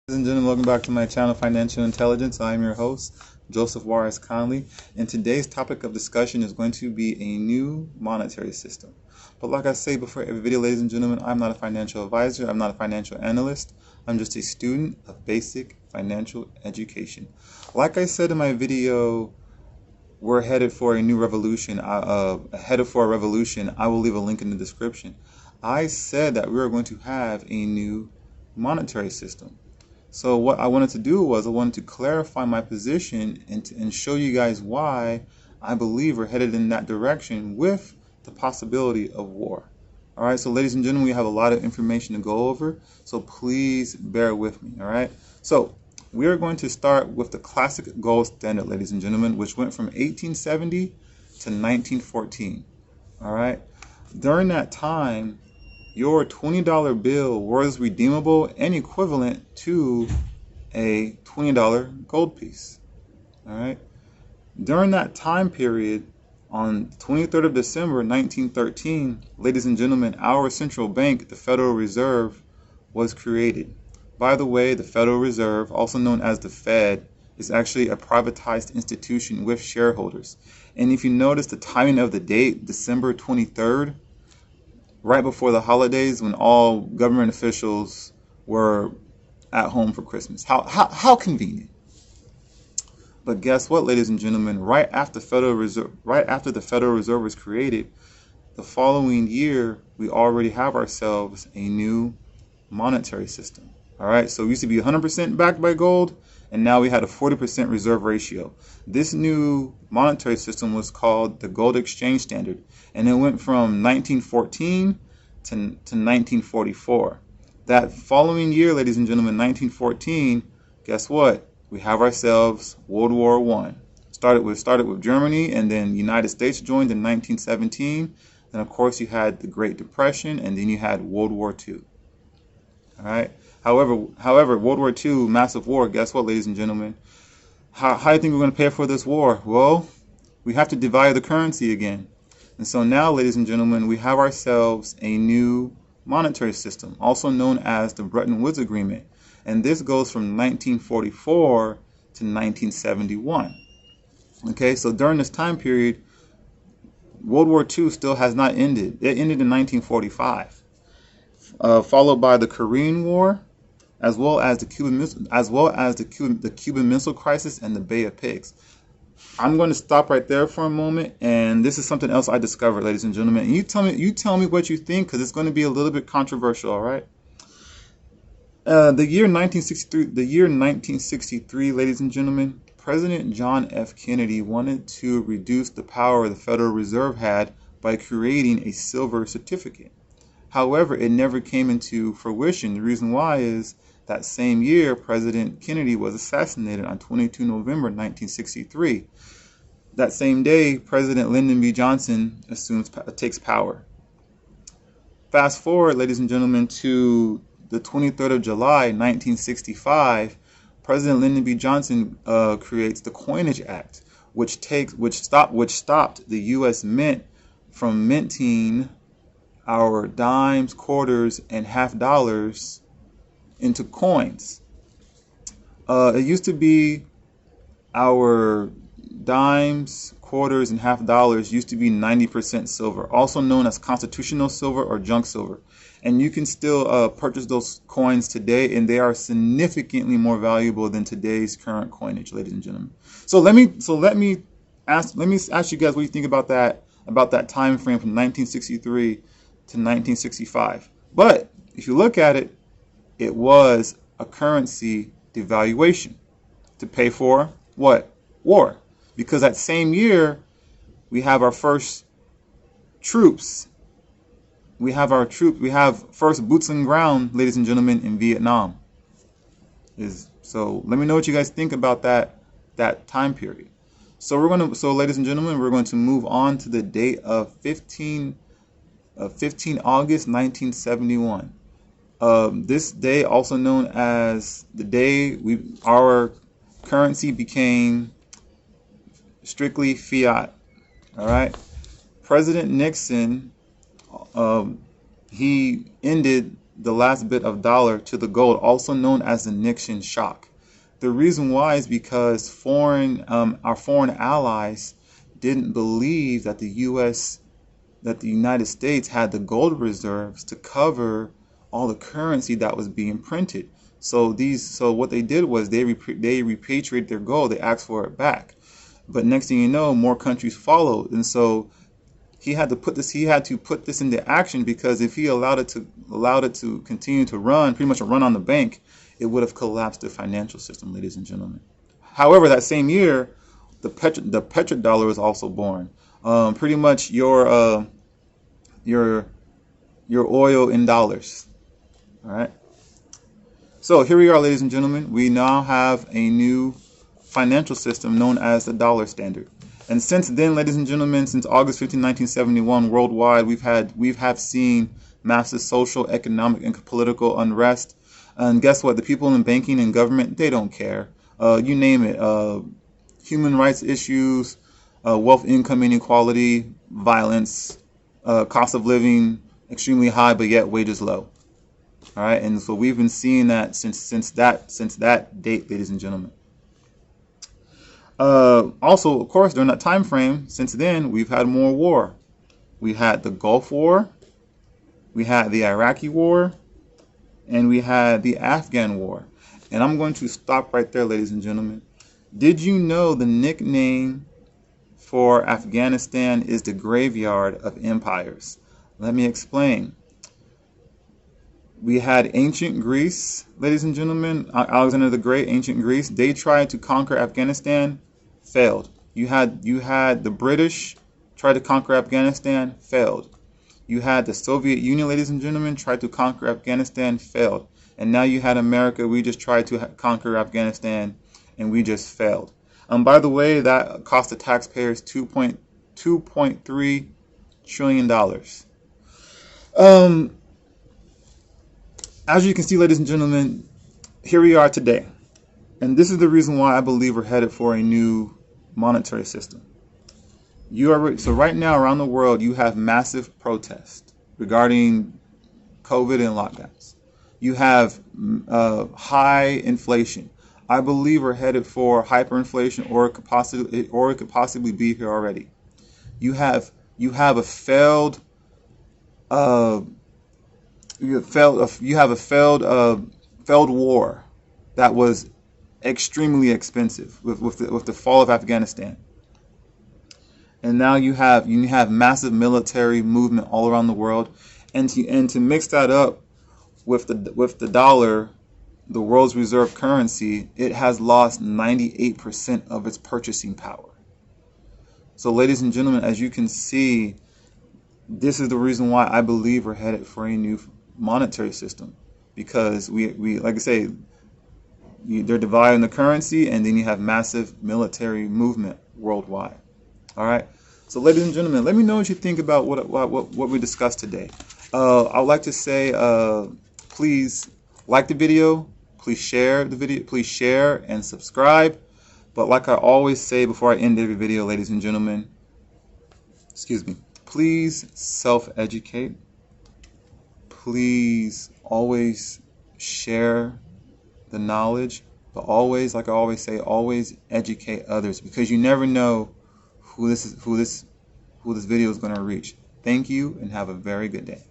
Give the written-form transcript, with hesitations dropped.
Ladies and gentlemen, welcome back to my channel, Financial Intelligence. I'm your host, Joseph Juarez Conley, and today's topic of discussion is going to be a new monetary system. But like I say before every video, ladies and gentlemen, I'm not a financial advisor, I'm not a financial analyst, I'm just a student of basic financial education. Like I said in my video, we're headed for a new revolution, headed for a revolution. I will leave a link in the description. I said that we are going to have a new monetary system. So what I wanted to do was I wanted to clarify my position and show you guys why I believe we're headed in that direction with the possibility of war. All right, so ladies and gentlemen, we have a lot of information to go over, so please bear with me, all right? So we are going to start with the classic gold standard, ladies and gentlemen, which went from 1870 to 1914, all right? During that time, your $20 bill was redeemable and equivalent to a $20 gold piece. All right. During that time period, on 23rd of December 1913, ladies and gentlemen, our central bank, the Federal Reserve, was created. By the way, the Federal Reserve, also known as the Fed, is actually a privatized institution with shareholders. And if you notice the timing of the date, December 23rd, right before the holidays when all government officials were at home for Christmas. How convenient. But guess what, ladies and gentlemen? Right after the Federal Reserve was created, the following year we already have ourselves a new monetary system. All right, so we used to be 100% backed by gold, and now we had a 40% reserve ratio. This new monetary system was called the Gold Exchange Standard, and it went from 1914 to 1944. That following year, ladies and gentlemen, 1914, guess what? We have ourselves World War I. Started with Germany, and then the United States joined in 1917. And of course, you had the Great Depression, and then you had World War II. All right. However, World War II, massive war. Guess what, ladies and gentlemen? How do you think we're going to pay for this war? Well, we have to devalue the currency again. And so now, ladies and gentlemen, we have ourselves a new monetary system, also known as the Bretton Woods Agreement. And this goes from 1944 to 1971. Okay, so during this time period, World War II still has not ended. It ended in 1945, followed by the Korean War, as well as the Cuban Missile Crisis and the Bay of Pigs. I'm going to stop right there for a moment, and this is something else I discovered, ladies and gentlemen. And you tell me what you think, because it's going to be a little bit controversial. All right. The year 1963, ladies and gentlemen, President John F. Kennedy wanted to reduce the power the Federal Reserve had by creating a silver certificate. However, it never came into fruition. The reason why is that same year, President Kennedy was assassinated on 22 November 1963. That same day, President Lyndon B. Johnson takes power. Fast forward, ladies and gentlemen, to the 23rd of July, 1965, President Lyndon B. Johnson creates the Coinage Act, which stopped the U.S. Mint from minting our dimes, quarters, and half dollars into coins. It used to be our dimes, quarters, and half dollars used to be 90% silver, also known as constitutional silver or junk silver. And you can still purchase those coins today, and they are significantly more valuable than today's current coinage, ladies and gentlemen. So let me ask you guys what you think about that time frame from 1963 to 1965. But if you look at it, it was a currency devaluation to pay for what? War. Because that same year, we have our first troops. We have first boots on ground, ladies and gentlemen, in Vietnam. So let me know what you guys think about that time period. So ladies and gentlemen, we're going to move on to the date of 15 August 1971. This day, also known as the day our currency became strictly fiat. All right. President Nixon, he ended the last bit of dollar to the gold, also known as the Nixon Shock. The reason why is because our foreign allies didn't believe that the United States had the gold reserves to cover all the currency that was being printed. So what they did was they repatriated their gold. They asked for it back. But next thing you know, more countries followed, and so he had to put this into action, because if he allowed it to continue to run, pretty much a run on the bank, it would have collapsed the financial system, ladies and gentlemen. However, that same year, the petrodollar was also born. Pretty much your oil in dollars. All right. So here we are, ladies and gentlemen. We now have a new financial system known as the dollar standard. And since then, ladies and gentlemen, since August 15, 1971, worldwide, we've seen massive social, economic, and political unrest. And guess what? The people in banking and government, they don't care. You name it. Human rights issues, wealth income inequality, violence, cost of living extremely high, but yet wages low. All right, and so we've been seeing that since that date, ladies and gentlemen. Also, of course, during that time frame, since then, we've had more war. We had the Gulf War, we had the Iraqi War, and we had the Afghan War. And I'm going to stop right there, ladies and gentlemen. Did you know the nickname for Afghanistan is the graveyard of empires? Let me explain. We had ancient Greece, ladies and gentlemen, Alexander the Great, ancient Greece. They tried to conquer Afghanistan, failed. You had the British try to conquer Afghanistan, failed. You had the Soviet Union, ladies and gentlemen, tried to conquer Afghanistan, failed. And now you had America. We just tried to conquer Afghanistan, and we just failed. By the way, that cost the taxpayers $2.3 trillion. As you can see, ladies and gentlemen, here we are today. And this is the reason why I believe we're headed for a new monetary system. So right now around the world, you have massive protests regarding COVID and lockdowns. You have high inflation. I believe we're headed for hyperinflation, or it could possibly be here already. You have a failed failed war that was extremely expensive with the fall of Afghanistan. And now you have massive military movement all around the world, and to mix that up with the dollar, the world's reserve currency, it has lost 98% of its purchasing power. So, ladies and gentlemen, as you can see, this is the reason why I believe we're headed for a new monetary system, because we like I say, they're dividing the currency, and then you have massive military movement worldwide. All right. So, ladies and gentlemen, let me know what you think about what we discussed today. I'd like to say, please like the video, please share the video, please share and subscribe. But like I always say before I end every video, ladies and gentlemen, please self-educate. Please always share the knowledge, but always, like I always say, always educate others, because you never know who this video is going to reach. Thank you, and have a very good day.